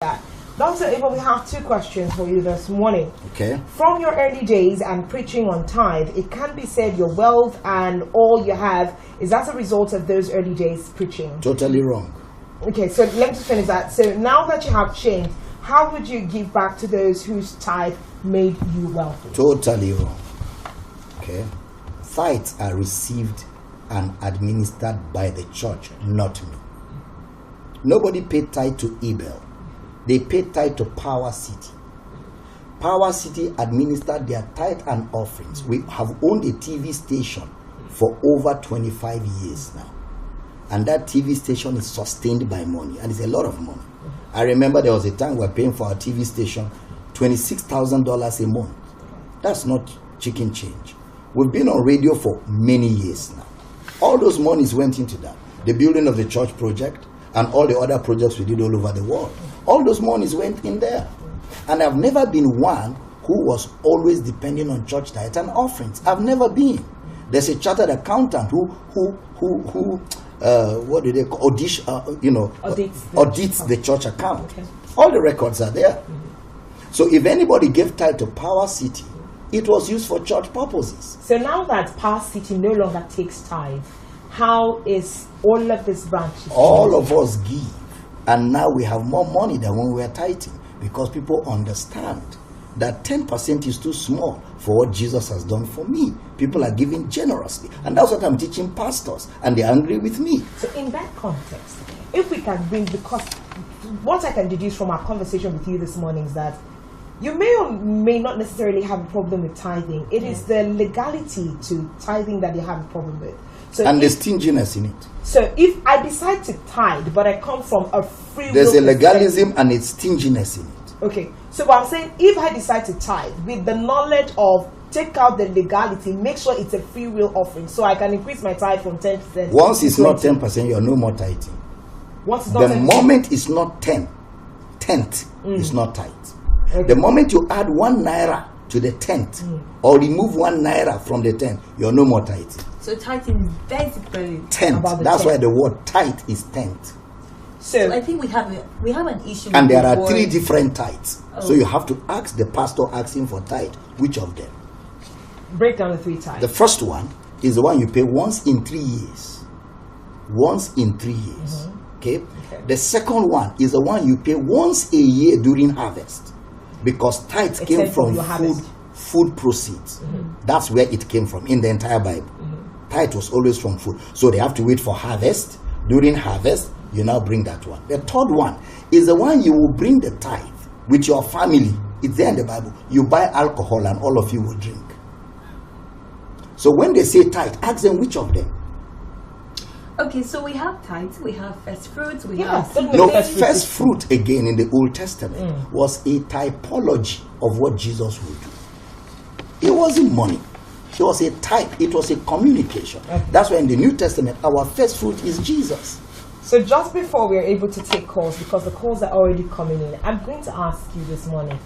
that. Dr. Abel, we have two questions for you this morning. Okay. From your early days and preaching on tithe, it can be said your wealth and all you have is as a result of those early days preaching. Totally wrong. Okay, so let me just finish that. So now that you have changed, how would you give back to those whose tithe made you wealthy? Totally wrong. Okay. Tithes are received and administered by the church, not me. Nobody paid tithe to Abel. They paid tithe to Power City. Power City administered their tithe and offerings. We have owned a TV station for over 25 years now. And that TV station is sustained by money. And it's a lot of money. I remember there was a time we were paying for our TV station $26,000 a month. That's not chicken change. We've been on radio for many years now. All those monies went into that. The building of the church project and all the other projects we did all over the world. All those monies went in there. And I've never been one who was always depending on church tithe and offerings. I've never been. There's a chartered accountant who what do they call, audits the church account. Okay. All the records are there. Mm-hmm. So if anybody gave tithe to Power City, it was used for church purposes. So now that Power City no longer takes tithe, how is all of this branches? All of us give. And now we have more money than when we were tithing, because people understand that 10% is too small for what Jesus has done for me. People are giving generously. And that's what I'm teaching pastors. And they're angry with me. So in that context, if we can bring, because what I can deduce from our conversation with you this morning is that you may or may not necessarily have a problem with tithing. It is the legality to tithing that you have a problem with. So and the stinginess in it. So if I decide to tithe, but I come from a free will, there's a legalism and a stinginess in it. Okay. So what I'm saying, if I decide to tithe with the knowledge of take out the legality, make sure it's a free will offering, so I can increase my tithe from 10%. Once it's not 10%, you're no more tithing. Once it's not the 10%, moment it's not 10th is not tithe. Okay. The moment you add 1 naira to the 10th or remove 1 naira from the 10th, you're no more tithing. So tithing is basically 10th. That's why the word tithe is 10th. So I think we have an issue. And there are 3 different tithes. Oh. So you have to ask the pastor asking for tithe, which of them? Break down the 3 tithes. The first one is the one you pay once in 3 years. Once in 3 years. Mm-hmm. Okay? The second one is the one you pay once a year during harvest. Because tithe came from food proceeds. Mm-hmm. That's where it came from in the entire Bible. Mm-hmm. Tithe was always from food. So they have to wait for harvest. During harvest, you now bring that one. The third one is the one you will bring the tithe with your family. It's there in the Bible. You buy alcohol and all of you will drink. So when they say tithe, ask them which of them. Okay, so we have tithes, we have first fruits, we have... No, first fruit again in the Old Testament was a typology of what Jesus would do. It wasn't money. It was a type. It was a communication. Okay. That's why in the New Testament, our first fruit is Jesus. So just before we are able to take calls, because the calls are already coming in, I'm going to ask you this morning,